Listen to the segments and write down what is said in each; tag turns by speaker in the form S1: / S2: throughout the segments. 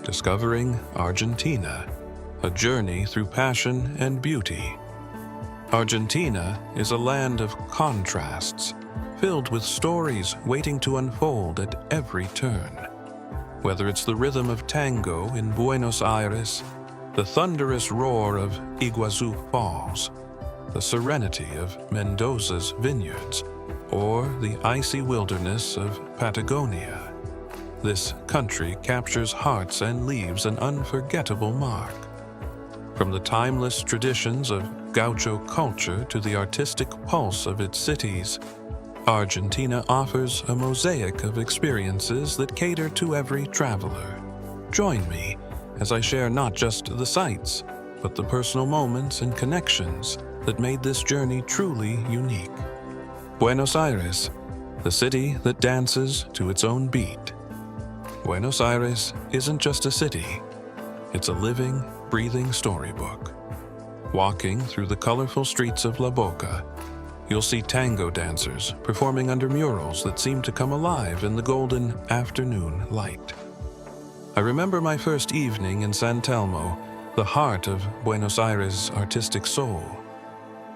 S1: discovering Argentina, a journey through passion and beauty. Argentina is a land of contrasts, filled with stories waiting to unfold at every turn. Whether it's the rhythm of tango in Buenos Aires, the thunderous roar of Iguazú Falls, the serenity of Mendoza's vineyards, or the icy wilderness of Patagonia, this country captures hearts and leaves an unforgettable mark. From the timeless traditions of gaucho culture to the artistic pulse of its cities, Argentina offers a mosaic of experiences that cater to every traveler. Join me as I share not just the sights, but the personal moments and connections that made this journey truly unique. Buenos Aires, the city that dances to its own beat. Buenos Aires isn't just a city, it's a living, breathing storybook. Walking through the colorful streets of La Boca, you'll see tango dancers performing under murals that seem to come alive in the golden afternoon light. I remember my first evening in San Telmo, the heart of Buenos Aires' artistic soul.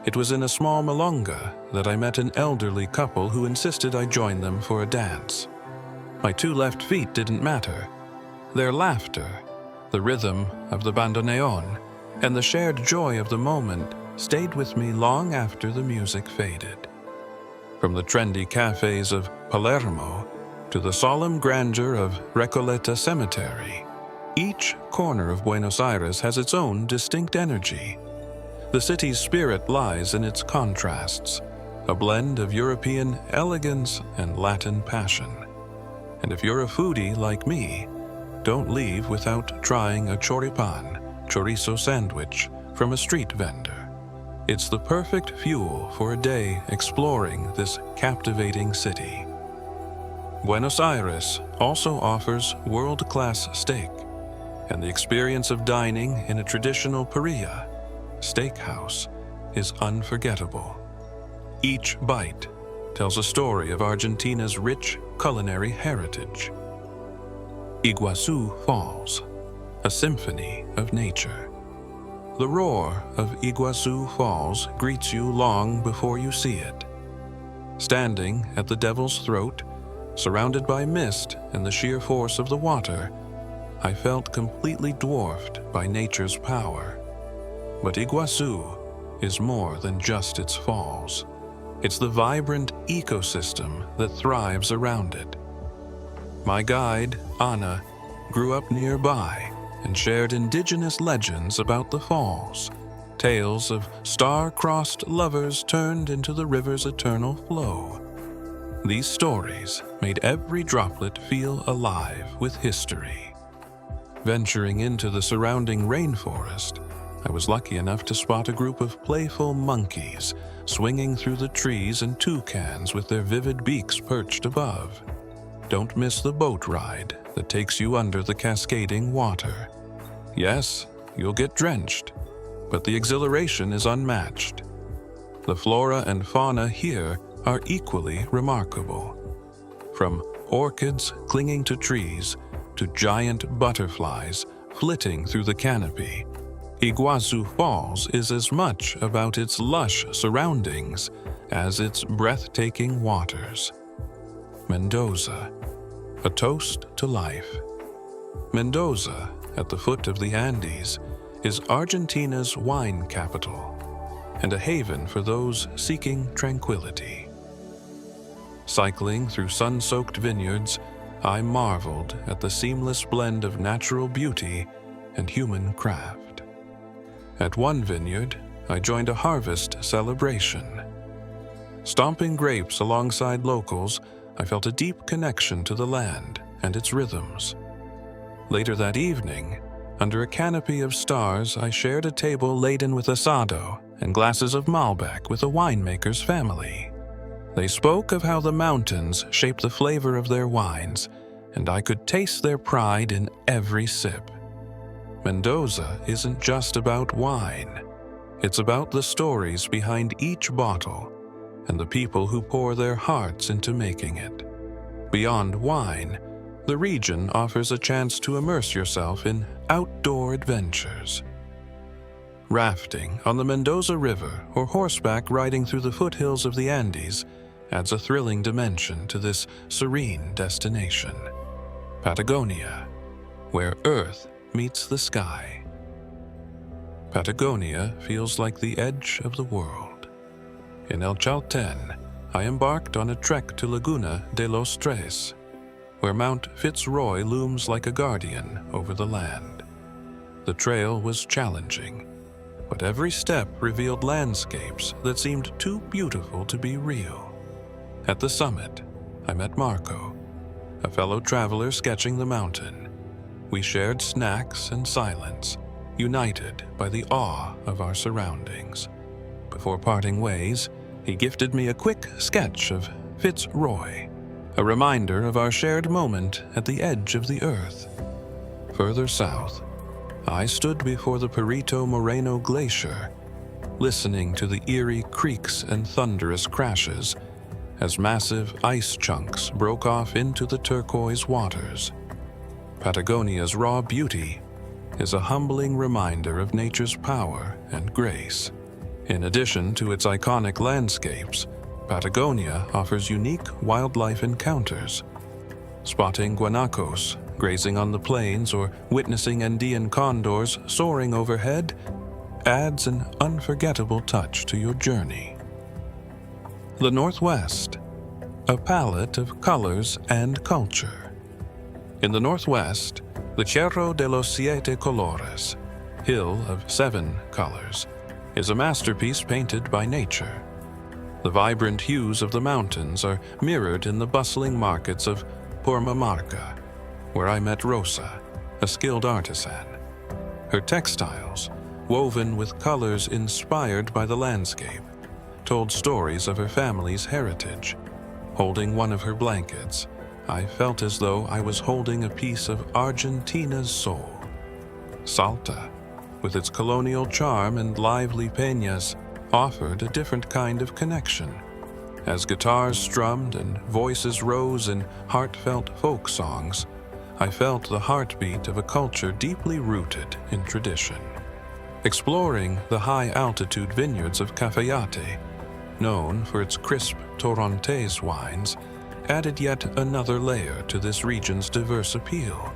S1: It was in a small milonga that I met an elderly couple who insisted I join them for a dance. My two left feet didn't matter. Their laughter, the rhythm of the bandoneon, and the shared joy of the moment stayed with me long after the music faded. From the trendy cafes of Palermo to the solemn grandeur of Recoleta Cemetery, each corner of Buenos Aires has its own distinct energy. The city's spirit lies in its contrasts, a blend of European elegance and Latin passion. And if you're a foodie like me, don't leave without trying a chorizo sandwich from a street vendor. It's the perfect fuel for a day exploring this captivating city. Buenos Aires also offers world-class steak, and the experience of dining in a traditional parrilla, steakhouse, is unforgettable. Each bite tells a story of Argentina's rich culinary heritage. Iguazú Falls, a symphony of nature. The roar of Iguazú Falls greets you long before you see it. Standing at the Devil's Throat, surrounded by mist and the sheer force of the water, I felt completely dwarfed by nature's power. But Iguazú is more than just its falls. It's the vibrant ecosystem that thrives around it. My guide, Anna, grew up nearby and shared indigenous legends about the falls, tales of star-crossed lovers turned into the river's eternal flow. These stories made every droplet feel alive with history. Venturing into the surrounding rainforest, I was lucky enough to spot a group of playful monkeys swinging through the trees and toucans with their vivid beaks perched above. Don't miss the boat ride that takes you under the cascading water. Yes, you'll get drenched, but the exhilaration is unmatched. The flora and fauna here are equally remarkable. From orchids clinging to trees to giant butterflies flitting through the canopy, Iguazú Falls is as much about its lush surroundings as its breathtaking waters. Mendoza, a toast to life. Mendoza, at the foot of the Andes, is Argentina's wine capital and a haven for those seeking tranquility. Cycling through sun-soaked vineyards, I marveled at the seamless blend of natural beauty and human craft. At one vineyard, I joined a harvest celebration. Stomping grapes alongside locals, I felt a deep connection to the land and its rhythms. Later that evening, under a canopy of stars, I shared a table laden with asado and glasses of Malbec with a winemaker's family. They spoke of how the mountains shape the flavor of their wines, and I could taste their pride in every sip. Mendoza isn't just about wine. It's about the stories behind each bottle and the people who pour their hearts into making it. Beyond wine, the region offers a chance to immerse yourself in outdoor adventures. Rafting on the Mendoza River or horseback riding through the foothills of the Andes adds a thrilling dimension to this serene destination. Patagonia, where Earth meets the sky. Patagonia feels like the edge of the world. In El Chalten, I embarked on a trek to Laguna de los Tres, where Mount Fitzroy looms like a guardian over the land. The trail was challenging, but every step revealed landscapes that seemed too beautiful to be real. At the summit, I met Marco, a fellow traveler sketching the mountain. We shared snacks and silence, united by the awe of our surroundings. Before parting ways, he gifted me a quick sketch of Fitzroy, a reminder of our shared moment at the edge of the earth. Further south, I stood before the Perito Moreno Glacier, listening to the eerie creaks and thunderous crashes as massive ice chunks broke off into the turquoise waters. Patagonia's raw beauty is a humbling reminder of nature's power and grace. In addition to its iconic landscapes, Patagonia offers unique wildlife encounters. Spotting guanacos grazing on the plains or witnessing Andean condors soaring overhead adds an unforgettable touch to your journey. The Northwest, a palette of colors and culture. In the Northwest, the Cerro de los Siete Colores, Hill of Seven Colors, is a masterpiece painted by nature. The vibrant hues of the mountains are mirrored in the bustling markets of Purmamarca, where I met Rosa, a skilled artisan. Her textiles, woven with colors inspired by the landscape, told stories of her family's heritage. Holding one of her blankets, I felt as though I was holding a piece of Argentina's soul. Salta, with its colonial charm and lively peñas, offered a different kind of connection. As guitars strummed and voices rose in heartfelt folk songs, I felt the heartbeat of a culture deeply rooted in tradition. Exploring the high-altitude vineyards of Cafayate, known for its crisp Torrontés wines, added yet another layer to this region's diverse appeal.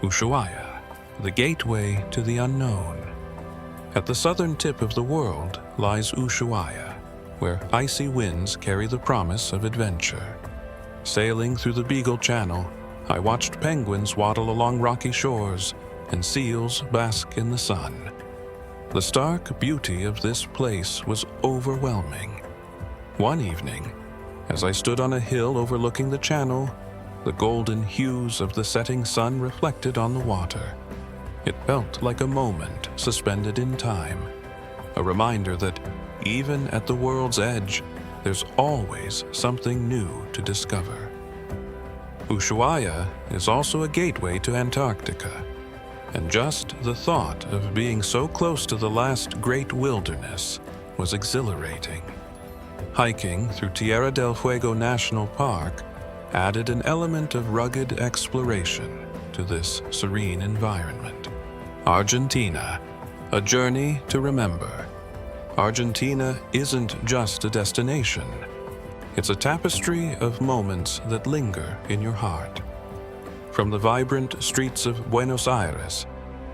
S1: Ushuaia, the gateway to the unknown. At the southern tip of the world lies Ushuaia, where icy winds carry the promise of adventure. Sailing through the Beagle Channel, I watched penguins waddle along rocky shores and seals bask in the sun. The stark beauty of this place was overwhelming. One evening, as I stood on a hill overlooking the channel, the golden hues of the setting sun reflected on the water. It felt like a moment suspended in time, a reminder that even at the world's edge, there's always something new to discover. Ushuaia is also a gateway to Antarctica, and just the thought of being so close to the last great wilderness was exhilarating. Hiking through Tierra del Fuego National Park added an element of rugged exploration to this serene environment. Argentina, a journey to remember. Argentina isn't just a destination. It's a tapestry of moments that linger in your heart. From the vibrant streets of Buenos Aires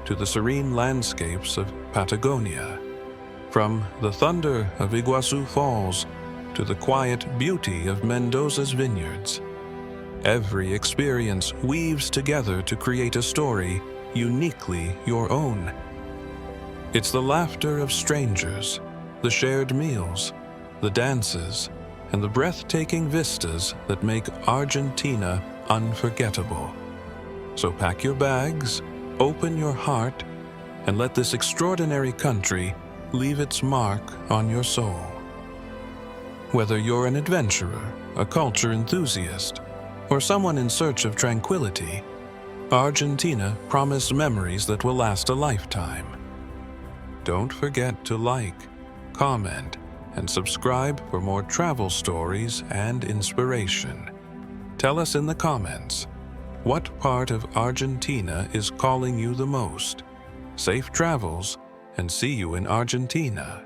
S1: to the serene landscapes of Patagonia, from the thunder of Iguazú Falls to the quiet beauty of Mendoza's vineyards, every experience weaves together to create a story uniquely your own. It's the laughter of strangers, the shared meals, the dances, and the breathtaking vistas that make Argentina unforgettable. So pack your bags, open your heart, and let this extraordinary country leave its mark on your soul. Whether you're an adventurer, a culture enthusiast, or someone in search of tranquility, Argentina promises memories that will last a lifetime. Don't forget to like, comment, and subscribe for more travel stories and inspiration. Tell us in the comments, What part of Argentina is calling you the most? Safe travels, and see you in Argentina.